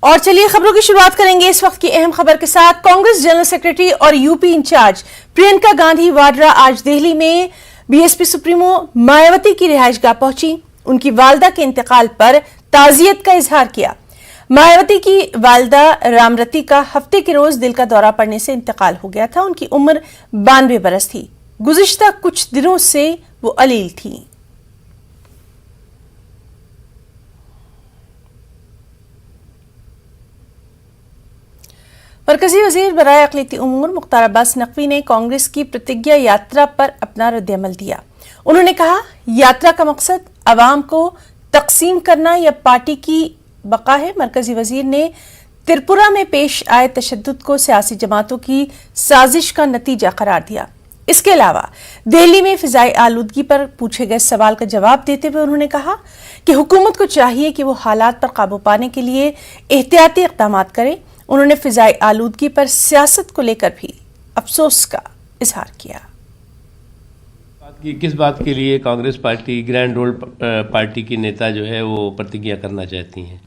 और चलिए खबरों की शुरुआत करेंगे इस वक्त की अहम खबर के साथ। कांग्रेस जनरल सेक्रेटरी और यूपी इंचार्ज प्रियंका गांधी वाड्रा आज दिल्ली में बीएसपी सुप्रीमो मायावती की रिहाइशगाह पहुंची। उनकी वालदा के इंतकाल पर ताजियत का इजहार किया। मायावती की वालदा रामरती का हफ्ते के रोज दिल का दौरा पड़ने से इंतकाल हो गया था। उनकी उम्र 92 बरस थी। गुज़िश्ता कुछ दिनों से वो अलील थी। मरकजी वजीर बराए अक़लियती उमूर मुख्तार अब्बास नकवी ने कांग्रेस की प्रतिज्ञा यात्रा पर अपना रद्द-ए-अमल दिया। उन्होंने कहा, यात्रा का मकसद अवाम को तकसीम करना या पार्टी की बका है। मरकजी वजीर ने त्रिपुरा में पेश आए तशद्दुद को सियासी जमातों की साजिश का नतीजा करार दिया। इसके अलावा दिल्ली में फिजाई आलूदगी पर पूछे गए सवाल का जवाब देते हुए उन्होंने कहा कि हुकूमत को चाहिए कि वो हालात पर काबू पाने के लिए एहतियाती इक़दाम करे। उन्होंने फिजाई आलूदगी पर सियासत को लेकर भी अफसोस का इजहार किया। किस बात के लिए Congress party grand old party की नेता जो है वो प्रतिज्ञा करना चाहती हैं?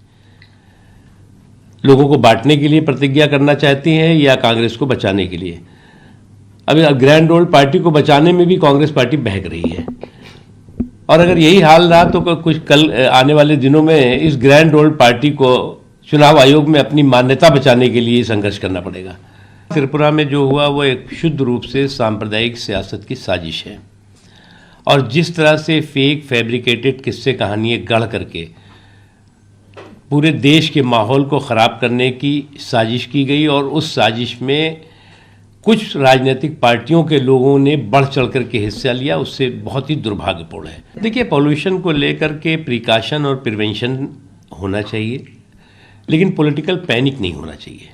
लोगों को बांटने के लिए प्रतिज्ञा करना चाहती हैं या कांग्रेस को बचाने के लिए? अभी ग्रैंड ओल्ड पार्टी को बचाने में भी कांग्रेस पार्टी बहक रही है और अगर यही हाल रहा तो कुछ कल आने वाले दिनों में इस ग्रैंड ओल्ड पार्टी को चुनाव आयोग में अपनी मान्यता बचाने के लिए संघर्ष करना पड़ेगा। त्रिपुरा में जो हुआ वो एक शुद्ध रूप से सांप्रदायिक सियासत की साजिश है और जिस तरह से फेक फैब्रिकेटेड किस्से कहानियाँ गढ़ करके पूरे देश के माहौल को ख़राब करने की साजिश की गई और उस साजिश में कुछ राजनीतिक पार्टियों के लोगों ने बढ़ चढ़ कर के हिस्सा लिया, उससे बहुत ही दुर्भाग्यपूर्ण है। देखिए, पॉल्यूशन को लेकर के प्रिकॉशन और प्रिवेंशन होना चाहिए, लेकिन पॉलिटिकल पैनिक नहीं होना चाहिए।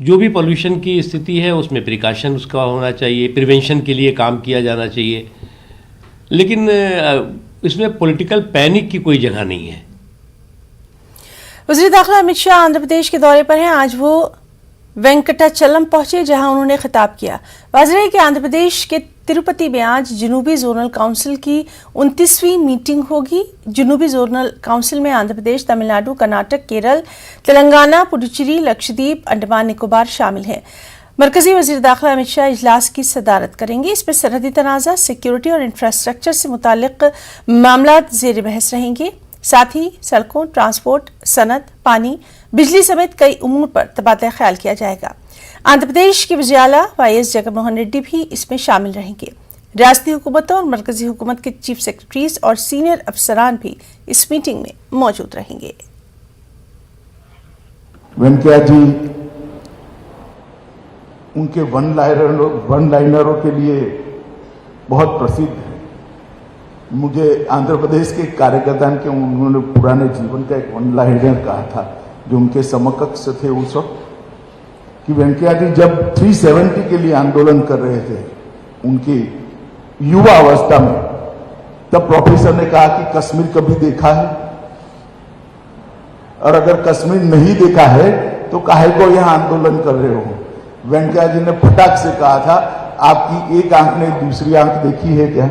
जो भी पॉल्यूशन की स्थिति है उसमें प्रिकॉशन उसका होना चाहिए, प्रिवेंशन के लिए काम किया जाना चाहिए, लेकिन इसमें पॉलिटिकल पैनिक की कोई जगह नहीं है। वज़ीर दाखिला अमित शाह आंध्र प्रदेश के दौरे पर हैं। आज वो वेंकटाचलम पहुंचे जहां उन्होंने खिताब किया। वाज़ेह है कि आंध्र प्रदेश के तिरुपति में आज जनूबी जोनल काउंसिल की 29वीं मीटिंग होगी। जनूबी जोनल काउंसिल में आंध्र प्रदेश, तमिलनाडु, कर्नाटक, केरल, तेलंगाना, पुडुचेरी, लक्षद्वीप, अंडमान निकोबार शामिल हैं। मरकजी वज़ीर दाखिला अमित शाह इजलास की सदारत करेंगे। इसमें सरहदी तनाज़ा, सिक्योरिटी और इंफ्रास्ट्रक्चर से मुताल्लिक मामला ज़ेर बहस रहेंगे। साथ ही सड़कों, ट्रांसपोर्ट, सनत, पानी, बिजली समेत कई उमूर पर तबादला ख्याल किया जाएगा। आंध्र प्रदेश के वज़ीर आला वाईएस जगनमोहन रेड्डी भी इसमें शामिल रहेंगे। रियासती हुकूमतों और मरकजी हुकूमत के चीफ सेक्रेटरीज और सीनियर अफसरान भी इस मीटिंग में मौजूद रहेंगे। वेंकैया जी उनके वन लाइनरों के लिए बहुत प्रसिद्ध है। मुझे आंध्र प्रदेश के कार्यकर्ता के उन्होंने पुराने जीवन का एक वन लाइनर कहा था जो उनके समकक्ष थे उस वक्त, कि वेंकैया जी जब 370 के लिए आंदोलन कर रहे थे उनकी युवा अवस्था में, तब प्रोफेसर ने कहा कि कश्मीर कभी देखा है, और अगर कश्मीर नहीं देखा है तो काहे को यहां आंदोलन कर रहे हो? वेंकैया जी ने फटाक से कहा था, आपकी एक आंख ने दूसरी आंख देखी है क्या?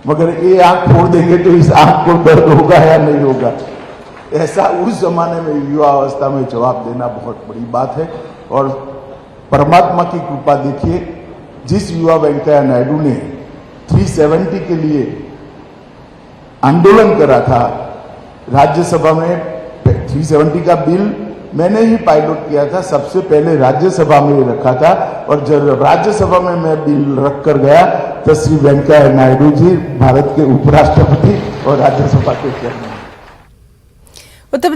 मगर ये आंख फोड़ देंगे तो इस आंख को दर्द होगा या नहीं होगा? ऐसा उस जमाने में युवा अवस्था में जवाब देना बहुत बड़ी बात है। और परमात्मा की कृपा देखिए, जिस युवा वेंकैया नायडू ने 370 के लिए आंदोलन करा था राज्यसभा में, 370 का बिल मैंने ही पायलट किया था, सबसे पहले राज्यसभा में रखा था, और जब राज्यसभा में मैं बिल रख कर गया तो श्री वेंकैया नायडू जी भारत के उपराष्ट्रपति और राज्यसभा के चेयरमैन